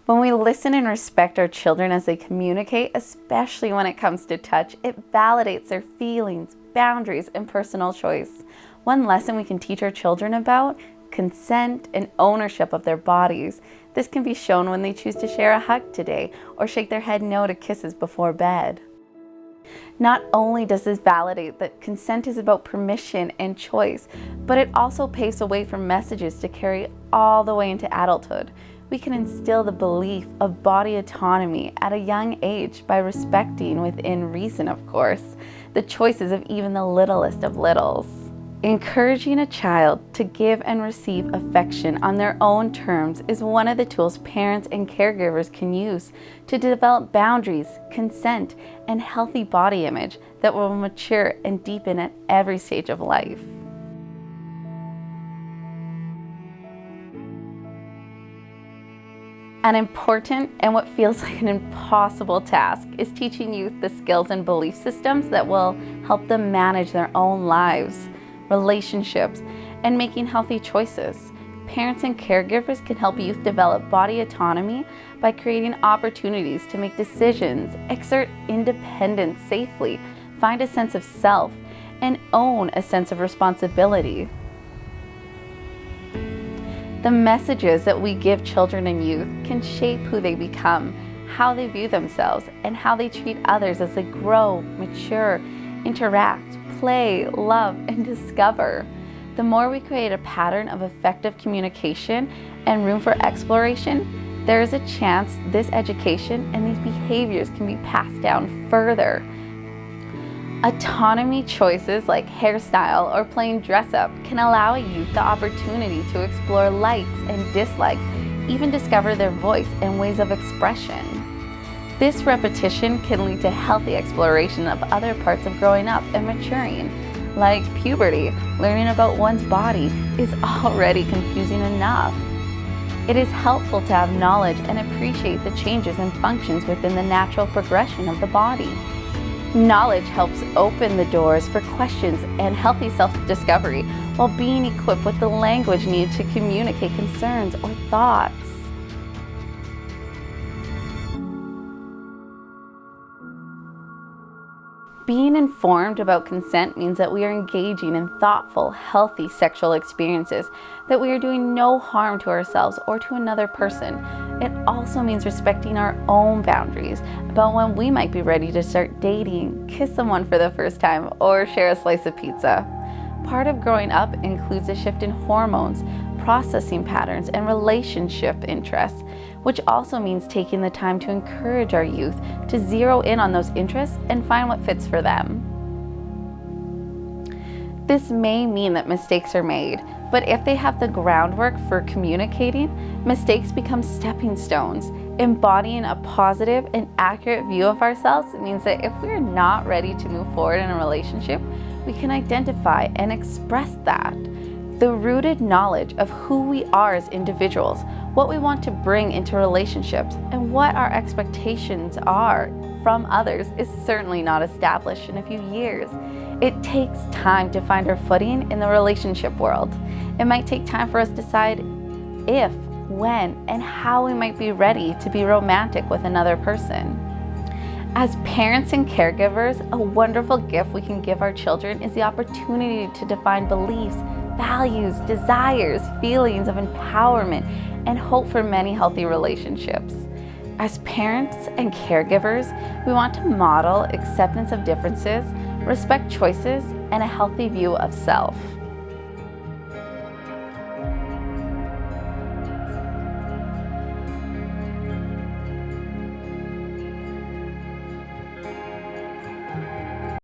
When we listen and respect our children as they communicate, especially when it comes to touch, it validates their feelings, boundaries, and personal choice. One lesson we can teach our children about: consent and ownership of their bodies. This can be shown when they choose to share a hug today or shake their head no to kisses before bed. Not only does this validate that consent is about permission and choice, but it also paves the way for messages to carry all the way into adulthood. We can instill the belief of body autonomy at a young age by respecting, within reason of course, the choices of even the littlest of littles. Encouraging a child to give and receive affection on their own terms is one of the tools parents and caregivers can use to develop boundaries, consent, and healthy body image that will mature and deepen at every stage of life. An important and what feels like an impossible task is teaching youth the skills and belief systems that will help them manage their own lives, relationships, and making healthy choices. Parents and caregivers can help youth develop body autonomy by creating opportunities to make decisions, exert independence safely, find a sense of self, and own a sense of responsibility. The messages that we give children and youth can shape who they become, how they view themselves, and how they treat others as they grow, mature, interact, play, love, and discover. The more we create a pattern of effective communication and room for exploration, there is a chance this education and these behaviors can be passed down further. Autonomy choices like hairstyle or playing dress up can allow a youth the opportunity to explore likes and dislikes, even discover their voice and ways of expression. This repetition can lead to healthy exploration of other parts of growing up and maturing. Like puberty, learning about one's body is already confusing enough. It is helpful to have knowledge and appreciate the changes and functions within the natural progression of the body. Knowledge helps open the doors for questions and healthy self-discovery while being equipped with the language needed to communicate concerns or thoughts. Being informed about consent means that we are engaging in thoughtful, healthy sexual experiences, that we are doing no harm to ourselves or to another person. It also means respecting our own boundaries about when we might be ready to start dating, kiss someone for the first time, or share a slice of pizza. Part of growing up includes a shift in hormones, processing patterns, and relationship interests, which also means taking the time to encourage our youth to zero in on those interests and find what fits for them. This may mean that mistakes are made, but if they have the groundwork for communicating, mistakes become stepping stones. Embodying a positive and accurate view of ourselves means that if we're not ready to move forward in a relationship, we can identify and express that. The rooted knowledge of who we are as individuals, what we want to bring into relationships, and what our expectations are from others is certainly not established in a few years. It takes time to find our footing in the relationship world. It might take time for us to decide if, when, and how we might be ready to be romantic with another person. As parents and caregivers, a wonderful gift we can give our children is the opportunity to define beliefs, values, desires, feelings of empowerment, and hope for many healthy relationships. As parents and caregivers, we want to model acceptance of differences, respect choices, and a healthy view of self.